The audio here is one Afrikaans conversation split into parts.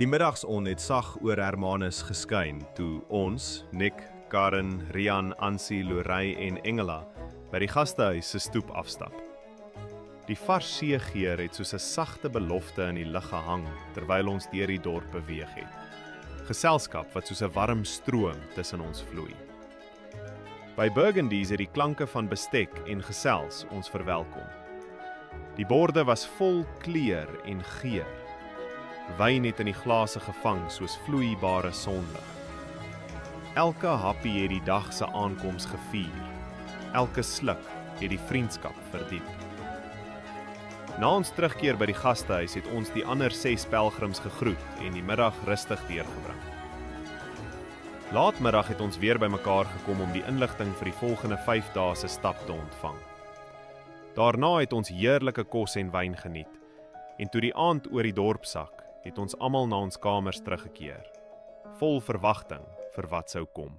Die middagson het sag oor Hermanus geskyn toe ons, Nick, Karen, Rian, Ansie, Lorey en Engela by die gastehuis se stoep afstap. Die vars seegeur het soos 'n sagte belofte in die lug gehang terwyl ons deur die dorp beweeg het. Geselskap wat soos 'n warm stroom tussen ons vloei. By Burgundy's het die klanke van bestek en gesels ons verwelkom. Die borde was vol kleur en geur. Wyn het in die glase gevang soos vloeibare sonlig. Elke happie het die dag se aankoms gevier. Elke sluk het die vriendskap verdiep. Na ons terugkeer by die gastehuis het ons die ander 6 pelgrims gegroet en die middag rustig deurgebring. Laatmiddag het ons weer bymekaar gekom om die inligting vir die volgende 5 dae se stap te ontvang. Daarna het ons heerlike kos en wyn geniet en toe die aand oor die dorp sak, het ons almal na ons kamers teruggekeer, vol verwagting vir wat sou kom.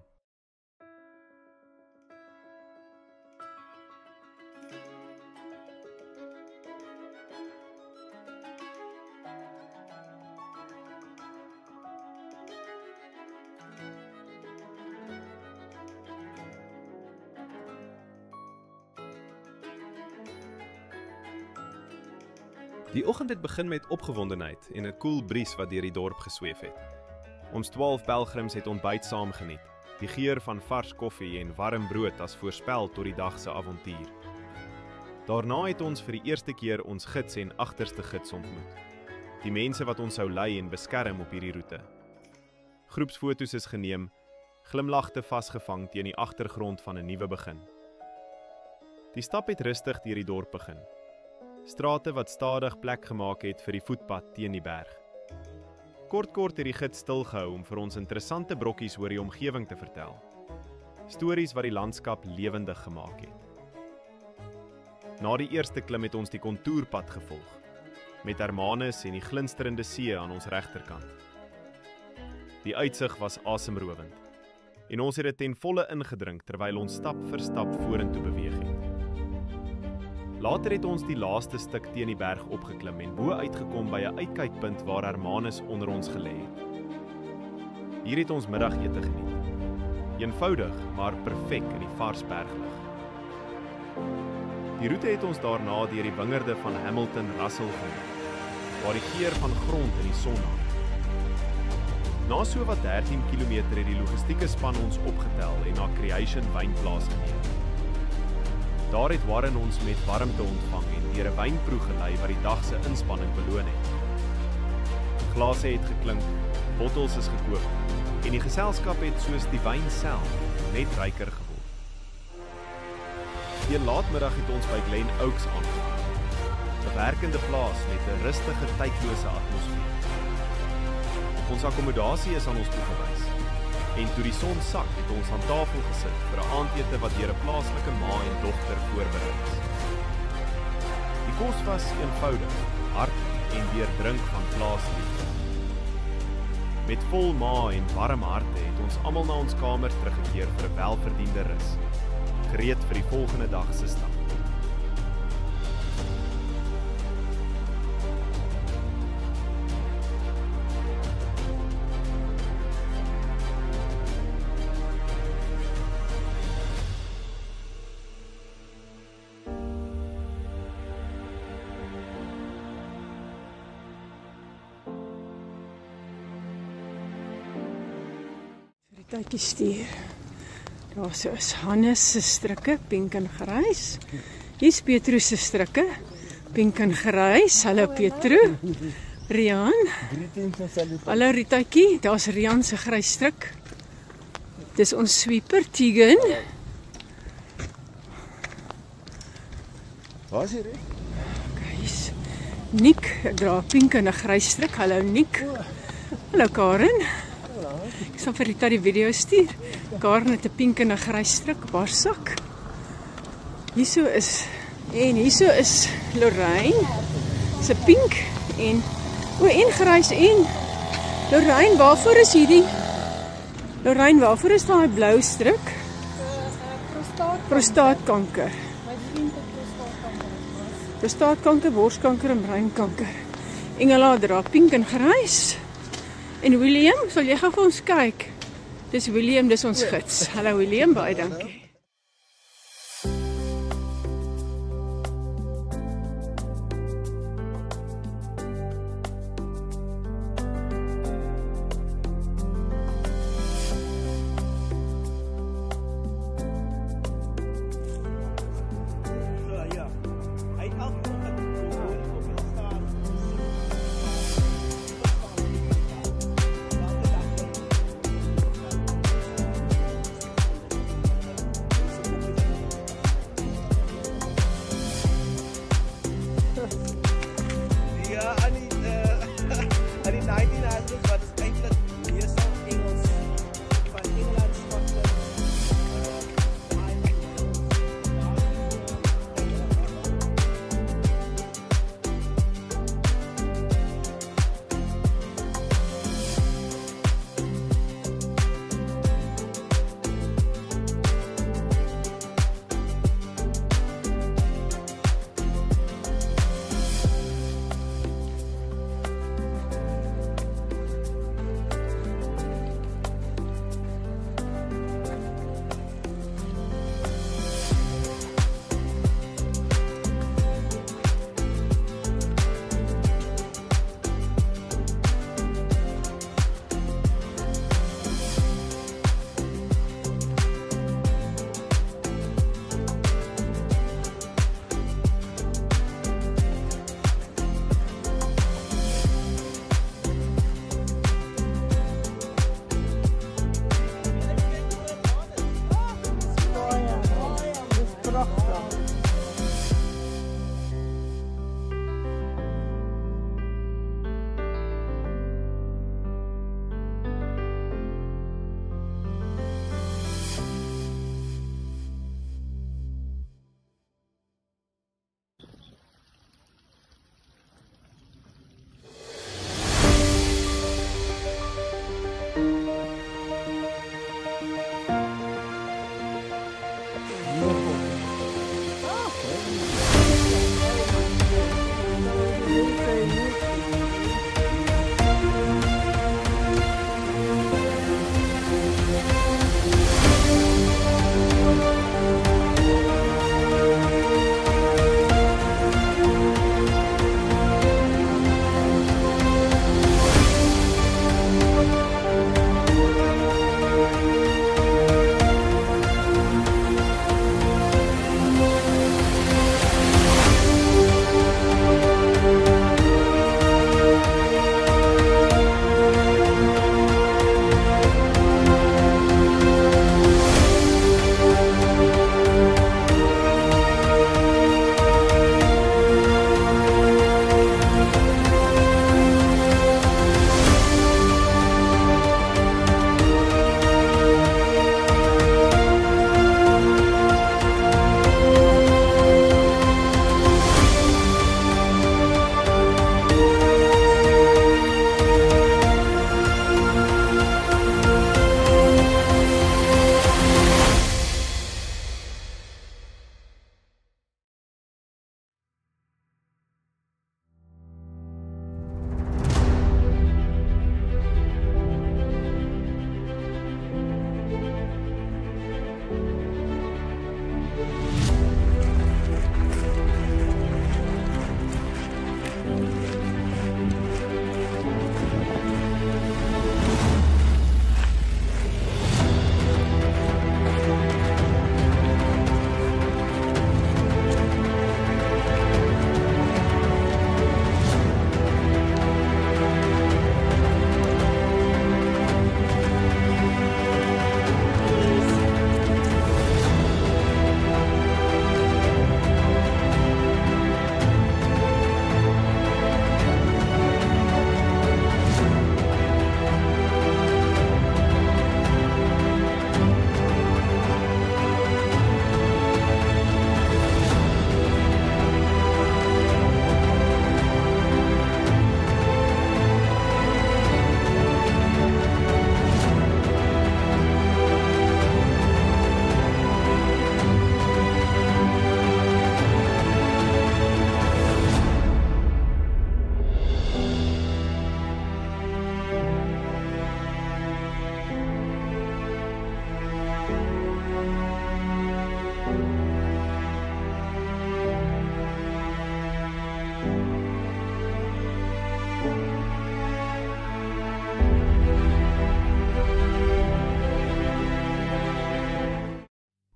Die oggend het begin met opgewondenheid en 'n koel bries wat deur die dorp gesweef het. Ons 12 pelgrims het ontbyt saam geniet, die geur van vars koffie en warm brood as voorspel tot die dag se avontuur. Daarna het ons vir die eerste keer ons gids en agterste gids ontmoet, die mense wat ons sou lei en beskerm op hierdie roete. Groepsfoto's is geneem, glimlagte vasgevang teen die agtergrond van 'n nuwe begin. Die stap het rustig deur die dorp begin. Strate wat stadig plek gemaak het vir die voetpad teen die berg. Kort het die gids stilgehou om vir ons interessante brokkies oor die omgewing te vertel. Stories wat die landskap lewendig gemaak het. Na die eerste klim het ons die kontourpad gevolg, met Hermanus en die glinsterende see aan ons regterkant. Die uitsig was asemrowend, en ons het dit ten volle ingedrink terwyl ons stap vir stap vorentoe beweeg het. Later het ons die laaste stuk teen die berg opgeklim en bo uitgekom by 'n uitkykpunt waar Hermanus onder ons gelê het. Hier het ons middagete geniet. Eenvoudig, maar perfek in die vars berglig. Die roete het ons daarna deur die wingerde van Hamilton Russell geneem, waar die geur van grond in die son hang. Na so wat 13 km het die logistieke span ons opgetel en na Creation wynplaas geneem. Daar het Warren ons met warmte ontvang en deur 'n wynproe gelei wat die dag se inspanning beloon het. Glase het geklink, bottels is gekoop en die geselskap het soos die wyn self net ryker geword. Teen laatmiddag het ons by Glen Oaks aangekom, 'n werkende plaas met 'n rustige, tydlose atmosfeer. Ons akkommodasie is aan ons toegewys. En toe die son sak, het ons aan tafel gesit vir 'n aandete wat deur 'n plaaslike ma en dogter voorberei is. Die kos was eenvoudig, hard en deurdrink van plaasliefde. Met vol maag en warm harte het ons almal na ons kamers teruggekeer vir 'n welverdiende rus, gereed vir die volgende dag se stap. Kykie stuur. Daar so is Hannes se strikke, pink en grys. Hier's Petrus se strikke, pink en grys. Hallo Petru. Rian. Hallo Ritaitjie, daar's Rian se grys strik. Dis ons sweeper Tegan. Waar is hy? Hier's Nick, ek dra pink en 'n grys strik. Hallo Nick. Hallo Karen. Ek sal vir Rita die video stuur. Karen het 'n pink en 'n grys strik op haar sak. Hierso is Lorraine se pink en grys en Lorraine, waarvoor is hierdie? Lorraine, waarvoor is daai blou strik? Prostaatkanker. My vriend het prostaatkanker. Prostaatkanker, borskanker en breinkanker. Engela dra pink en grys. En William, sal jy gou vir ons kyk? Dis William, dis ons gids. Hallo William, baie dankie.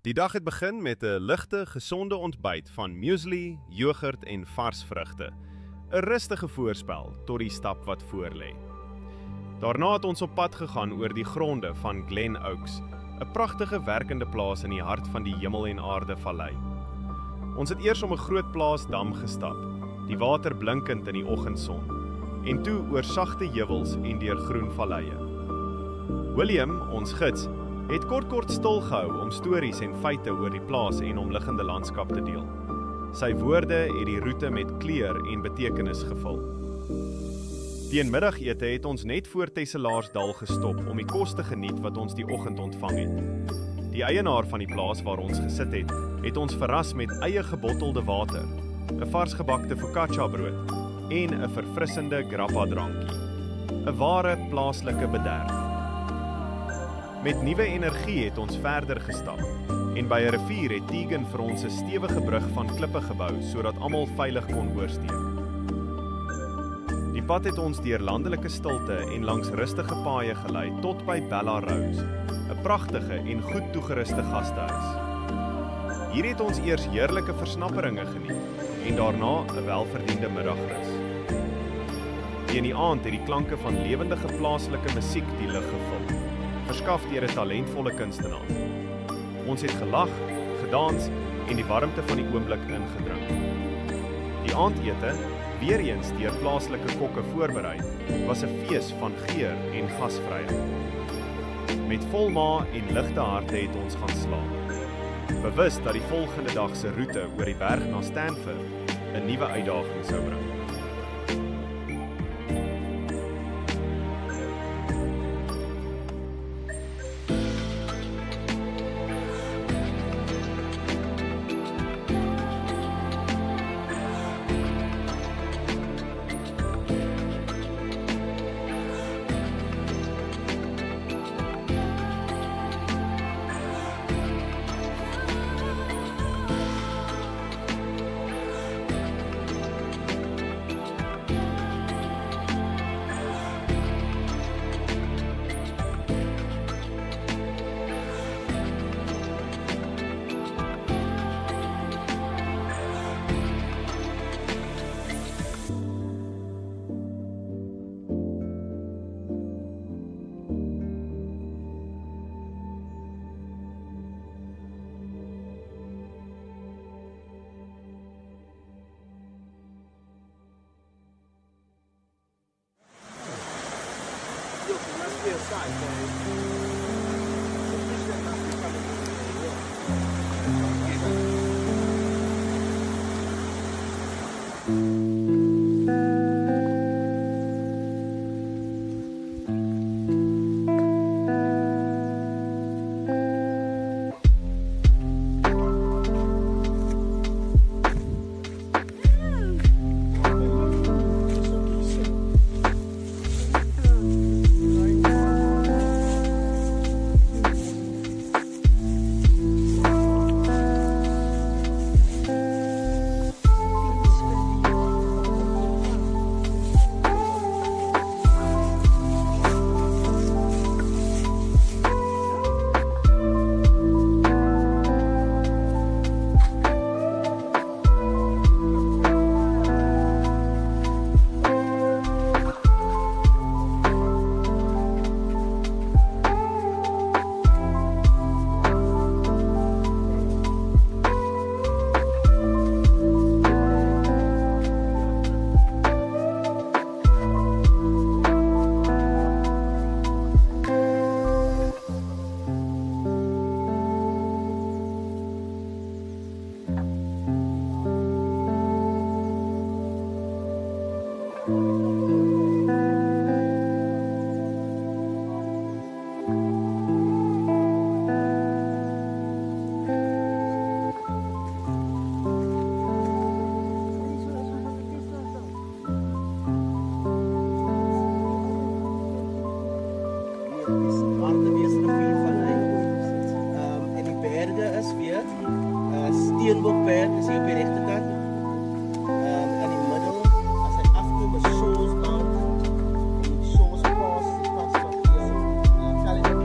Die dag het begin met 'n ligte, gesonde ontbyt van muesli, yoghurt en vars vrugte. 'n Rustige voorspel tot die stap wat voorlê. Daarna het ons op pad gegaan oor die gronde van Glen Oaks, 'n pragtige werkende plaas in die hart van die hemel en aarde vallei. Ons het eers om 'n groot plaasdam gestap, die water blinkend in die oggendson, en toe oor sagte heuwels en deur groen valleie. William, ons gids, het kort stil gehou om stories en feite oor die plaas en omliggende landskap te deel. Sy woorde het die roete met kleur en betekenis gevul. Teen middagete het ons net voor Tesselaarsdal gestop om die kos te geniet wat ons die oggend ontvang het. Die eienaar van die plaas waar ons gesit het ons verras met eie gebottelde water, 'n varsgebakte focaccia brood en 'n verfrissende grappa drankie. 'n Ware plaaslike bederf. Met nuwe energie het ons verder gestap en by 'n rivier het Tegan vir ons 'n stewige brug van klippe gebou sodat almal veilig kon oorsteek. Die pad het ons deur landelike stilte en langs rustige paaie gelei tot by Bella Rose, 'n pragtige en goed toegeruste gastehuis. Hier het ons eers heerlike versnapperinge geniet en daarna 'n welverdiende middagrus. Teen die aand het die klanke van lewendige plaaslike musiek die lug gevul, verskaf deur 'n talentvolle kunstenaar. Ons het gelag, gedans en die warmte van die oomblik ingedrink. Die aandete, weer eens deur plaaslike kokke voorberei, was 'n fees van geur en gasvryheid. Met volma en ligte harte het ons gaan slaap, bewus dat die volgende dag se roete oor die berg na Stanford 'n nuwe uitdaging sou bring. Steenbokpad is hier op die regterkant. In die middel, as hy afkom, is Shaw's kant. En Shaw's pas van hier. Sal jy dit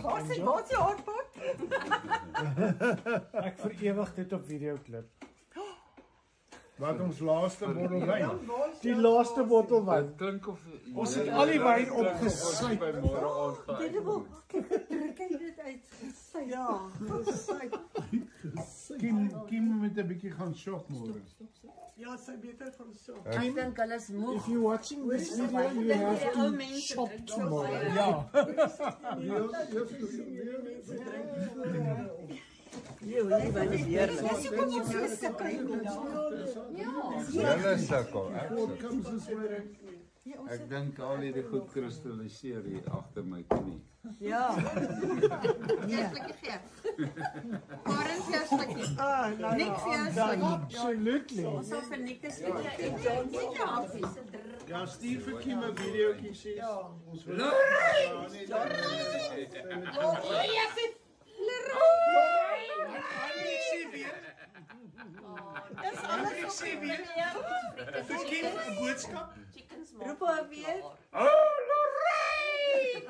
Wat is jou aardpak? Ek verewig dit op videoklip. Wat ons laaste bottel wyn. Die laaste bottel wyn. Dit klink of ons het al die wyn opgesuip by môre aand gaan. Kyk dit uit. Ja, gesuip. Kim met 'n bietjie gaan shop môre. Ja, sy beter van so. Ek dink hulle is moeg. If you're watching this video, you have to shop tomorrow. Ja. Ek dink al hierdie goed kristalliseer hier agter my knie. Ja. Eerslikkie gee. Karen se eerslikkie. Niks eerslikkie. Absolutely. Ons sal vir Niks gee. Ja, stuur vir Kim 'n videoetjie sê. Ja. Ons wil. Boodskap. Roep haar weer. Oh, Lorraine!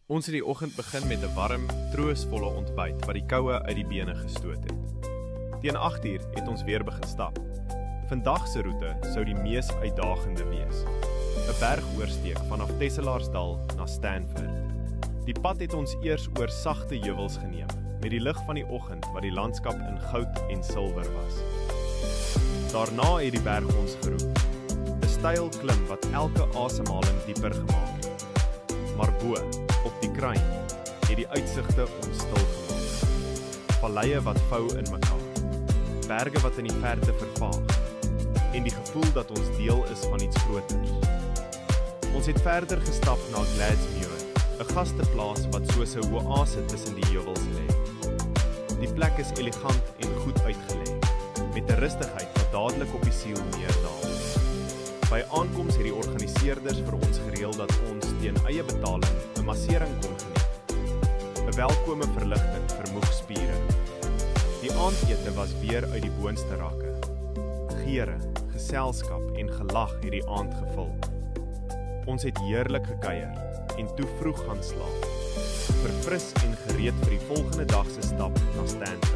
Ons het die oggend begin met 'n warm, troostvolle ontbyt wat die koue uit die bene gestoot het. Teen 8uur het ons weer begin stap. Vandag se roete sou die mees uitdagende wees. 'n Bergoorsteek vanaf Tesselaarsdal na Stanford. Die pad het ons eers oor sagte heuwels geneem, met die lig van die oggend wat die landskap in goud en silwer was. Daarna het die berg ons geroep. 'n Steil klim wat elke asemhaling dieper gemaak het. Maar bo, op die kruin, het die uitsigte ons stil gemaak. Valleie wat vou in mekaar, berge wat in die verte vervaag, en die gevoel dat ons deel is van iets groters. Ons het verder gestap na Gladsmuir, 'n gasteplaas wat soos 'n oase tussen die heuwels lê. plek is elegant en goed uitgelê, met 'n rustigheid wat dadelik op die siel neerdaal. By aankoms het die organiseerders vir ons gereël dat ons teen eie betaling 'n massering kon geniet. 'n Welkome verligting vir moeg spiere. Die aandete was weer uit die boonste rakke. Geure, geselskap en gelag het die aand gevul. Ons het heerlik gekuier en toe vroeg gaan slaap, verfris en gereed vir die volgende dag se stap na Stanford.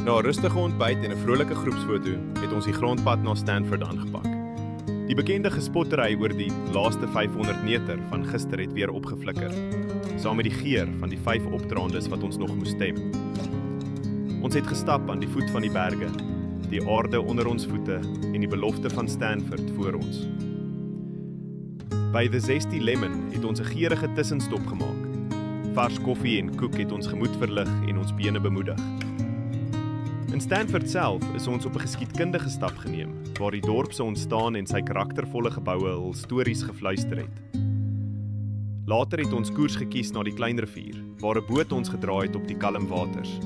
Na 'n rustige ontbyt en 'n vrolike groepsfoto het ons die grondpad na Stanford aangepak. Die bekende gespottery oor die laaste 500 meter van gister het weer opgeflikker, saam met die geur van die 5 opdraandes wat ons nog moes stem. Ons het gestap aan die voet van die berge, die aarde onder ons voete en die belofte van Stanford voor ons. By The Zesty Lemon het ons 'n geurende tussenstop gemaak. Vars koffie en koek het ons gemoed verlig en ons bene bemoedig. In Stanford self is ons op 'n geskiedkundige stap geneem, waar die dorp se ontstaan en sy karaktervolle geboue hul stories gefluister het. Later het ons koers gekies na die klein rivier, waar 'n boot ons gedraai het op die kalm waters.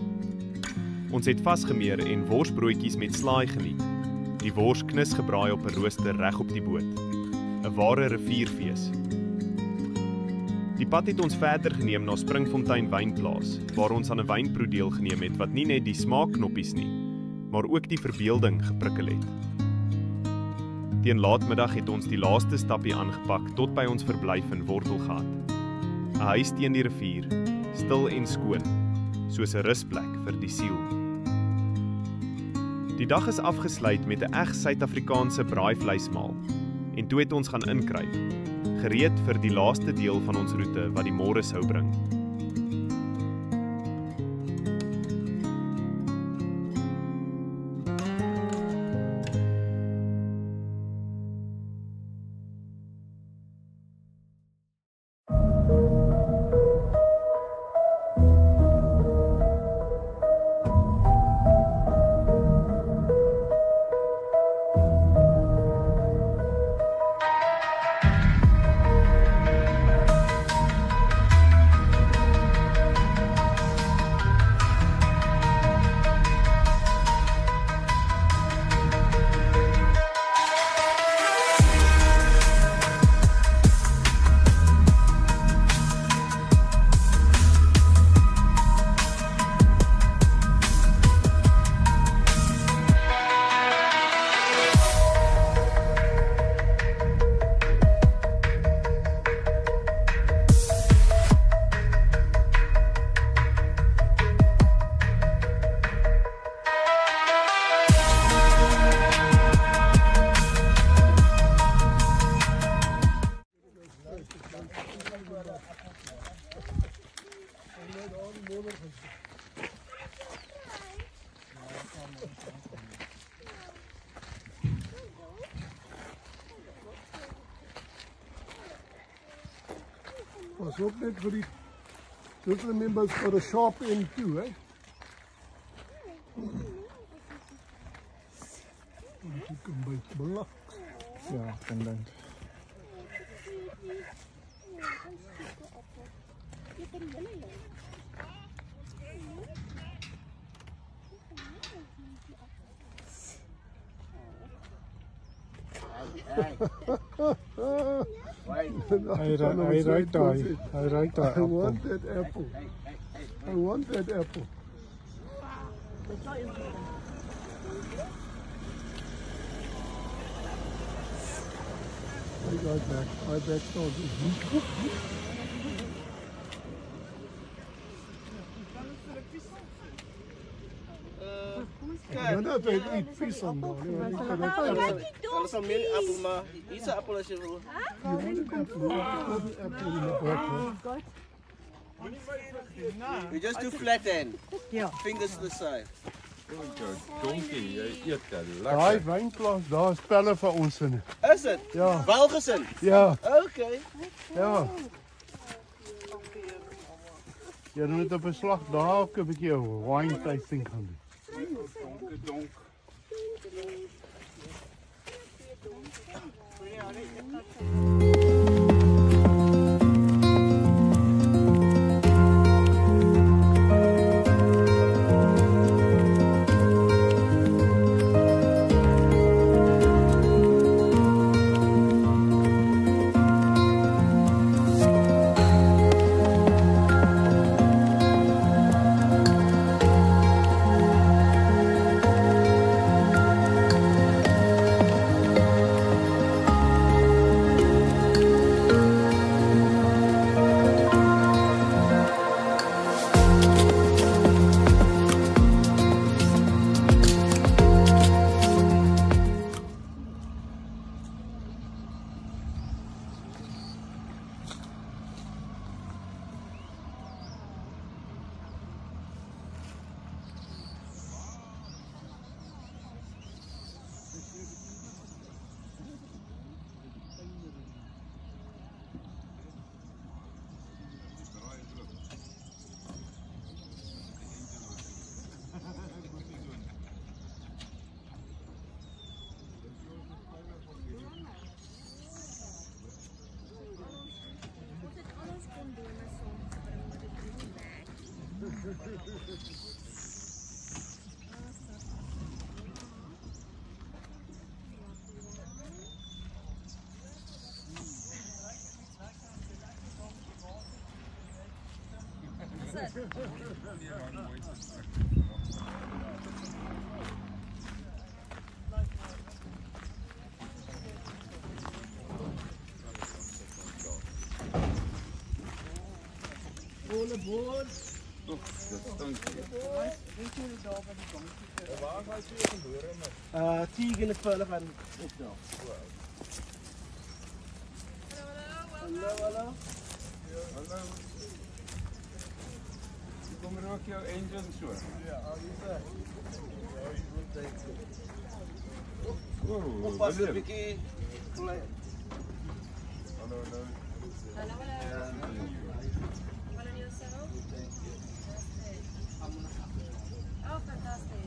Ons het vasgemeer en worsbroodjies met slaai geniet. Die wors knus gebraai op 'n rooster reg op die boot. 'n Ware rivierfees. Die pad het ons verder geneem na Springfontein Wynplaas, waar ons aan 'n wynproe deelgeneem het wat nie net die smaakknoppies nie, maar ook die verbeelding geprikkel het. Teen laatmiddag het ons die laaste stappie aangepak tot by ons verblyf in Wortelgat. 'n Huis teen die rivier, stil en skoon, soos 'n rusplek vir die siel. Die dag is afgesluit met 'n eg Suid-Afrikaanse braaivleismaal, en toe het ons gaan inkruip, gereed vir die laaste deel van ons roete wat die môre sou bring. Pas op net vir die just remember it's got a sharp end too, eh? Jy kan byt belak. Ja, kan dink. Hy ruik daai. Hy ruik daai. I want that apple. I want that apple. I got back. I backstalled it. Dat eet vis aan daar. Hulle sal meer appel maar hier's 'n appel as jy wil. You just do flat end. Ja. Fingers to the side. Donkie, jy eet Daai wynplaas, daar is pelle vir ons in. Is dit? Ja. Welgesin. Ja, Okay. ja. Jy moet op 'n slag daar ook 'n bietjie wine tasting gaan doen. donk. Tegan is vuilig aan opstel. Hallo, hallo. Hallo. Kom er ook jou engine so? Ja, hier is Wow, pas 'n bietjie klein. Hallo, hallo. Oh, fantastic.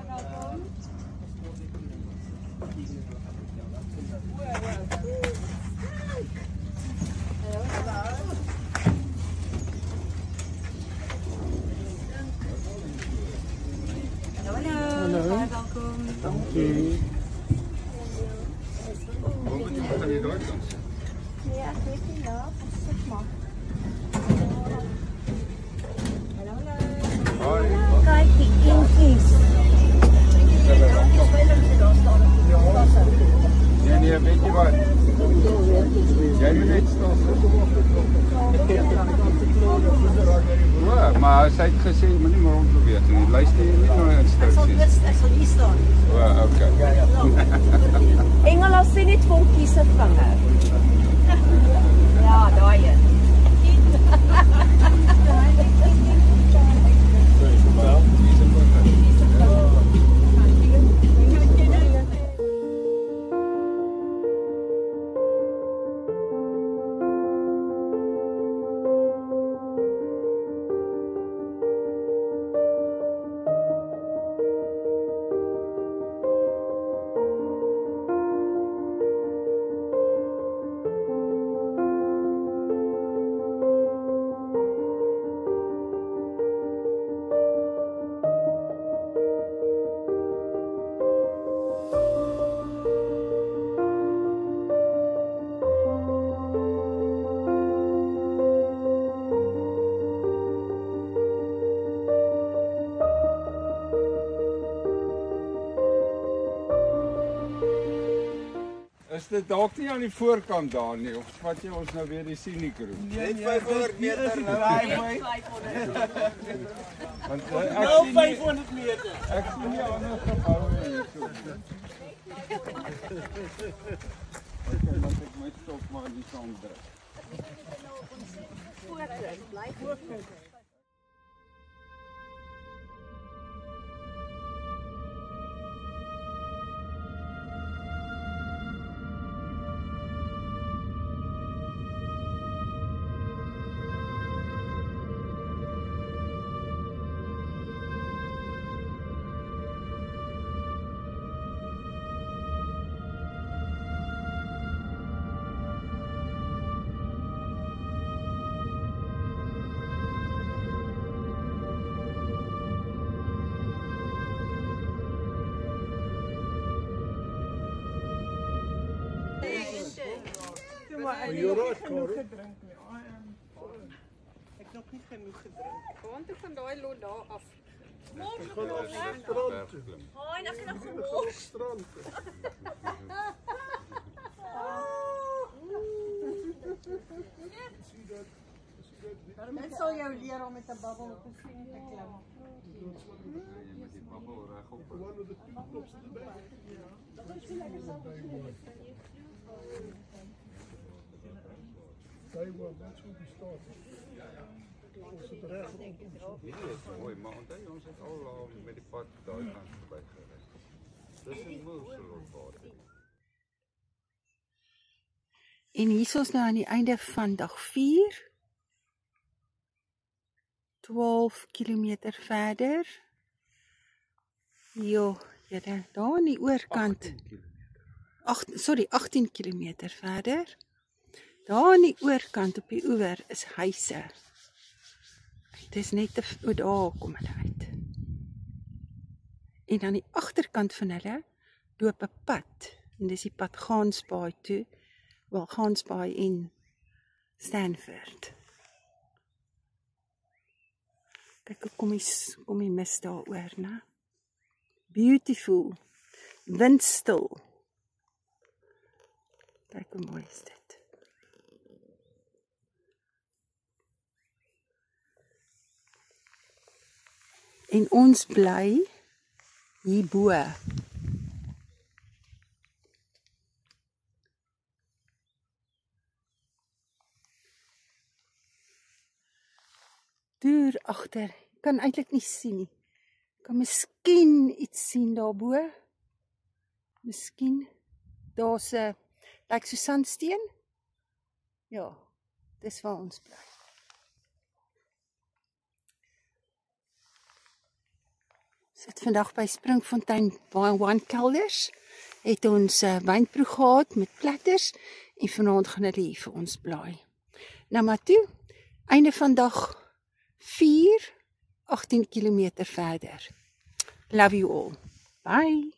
Hallo. Dankie. Hoe moet jy gaan jy daai kant? Nee, ek weet nie nou, sit maar. Hoi. Kyk die kindjies. Nee, weet jy wat? Jy moet net staan. Ja, maar sy het gesê jy moenie maar rondbeweeg nie. Luister jy nie na instruksies? Ek sal hier staan. Ja, okay. Engela sien net vonkies se vinger. Ja, daai een. Is dit dalk nie aan die voorkant daar nie of wat jy ons nou weer die scenic route? Net 500 meter driveway. Want Nou 500 meter. ek sien nie ander geboue hier so. Okay, laat ek my stop maar die sand druk. Ek nog nie genoeg gedrink. Want ek van daai lot daar af. Môre Gaan op gaan strand toe. Haai, ek kan nog Gaan gemors. op strand toe. Dit sal jou leer om met 'n bubbel op 'n swing te klim. Jy moet die babbel reg op. One with the two tops at the back. Day one, that's where we started. Ons het reg op ons. Hierdie is mooi, maar onthou ons het al met die pad daai kant verby gery. Dis 'n moeilike loopbaan. En hier is ons nou aan die einde van dag 4. 12 kilometer verder. Jo, julle, daar aan die oorkant. 18 kilometer verder. Daar aan die oorkant op die oewer is huise. Dit is net daar kom hulle uit. En aan die agterkant van hulle loop 'n pad. En dis die pad Gansbaai toe. Wel, Gansbaai en Stanford. Kyk hoe kom die mis daar oor, né? Beautiful. Windstil. Kyk hoe mooi is dit. En ons bly hierbo. Deur agter, kan eintlik nie sien nie. Kan miskien iets sien daarbo. Miskien daar's 'n lyk so sandsteen. Ja, dis waar ons bly. Sit vandag by Springfontein Wynkelders. Het ons wynproe gehad met platters en vanaand gaan hulle hier vir ons blaai. Nou maar toe, einde van dag 4, 18 kilometer verder. Love you all. Bye.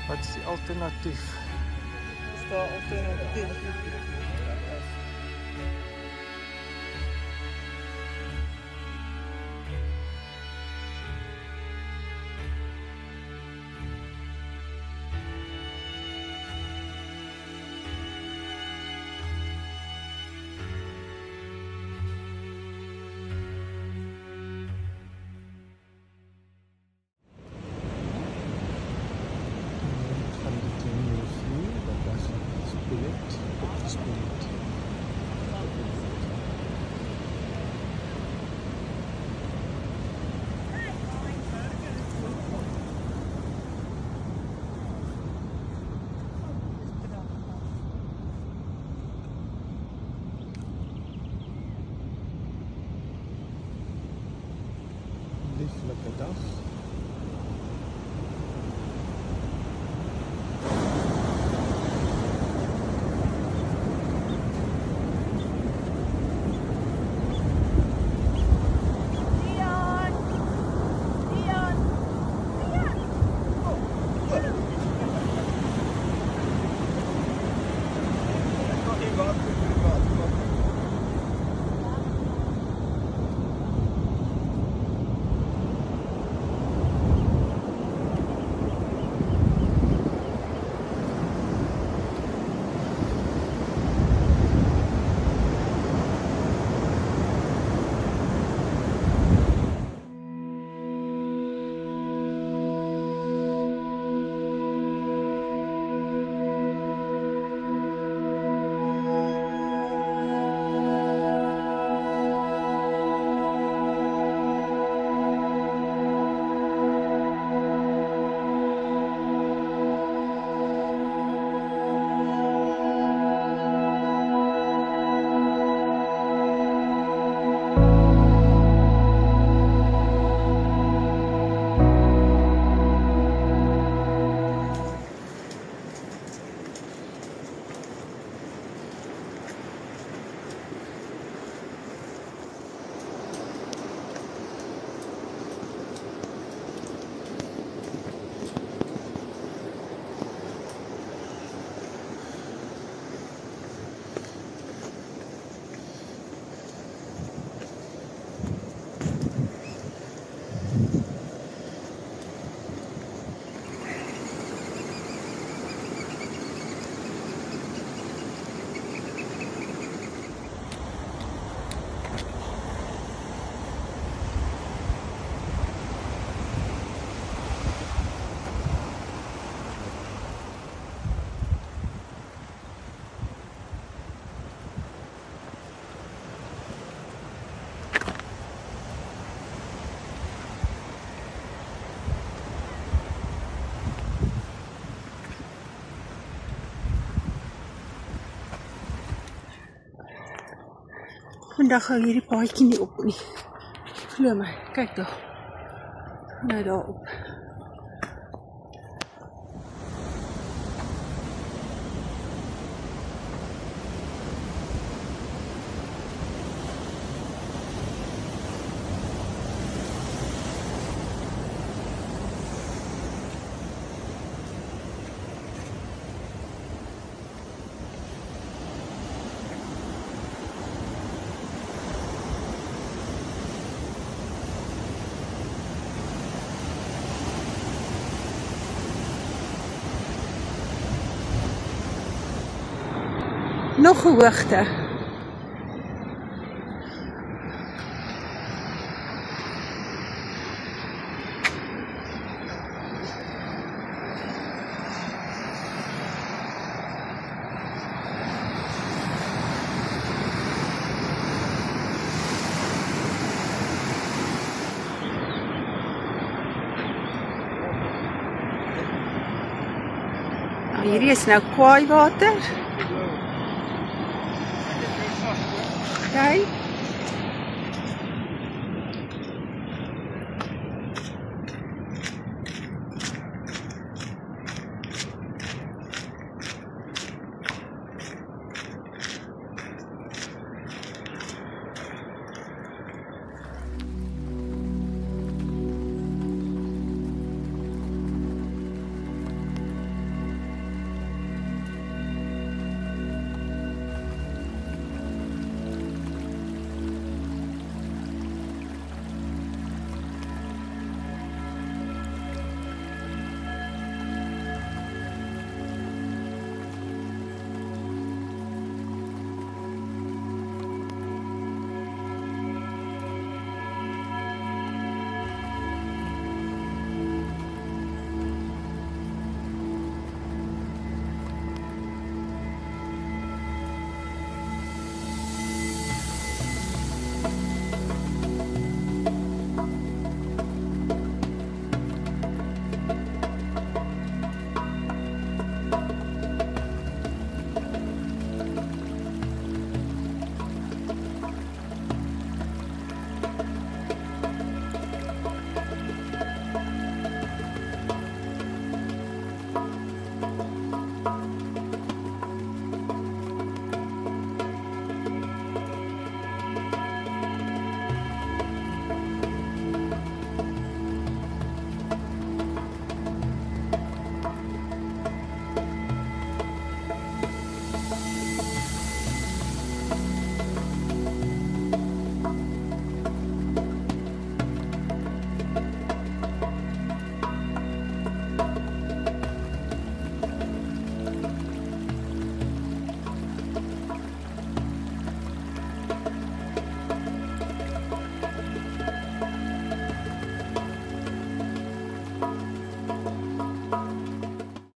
Wat is die alternatief? Is daar alternatief? Van die 10 uur 4, dat was het project op die spoor. Vandag hou hierdie paadjie nie op nie. Glo my, kyk daar. Nou daar op. Nog 'n hoogte. Hierdie is nou kwaai water. Okay.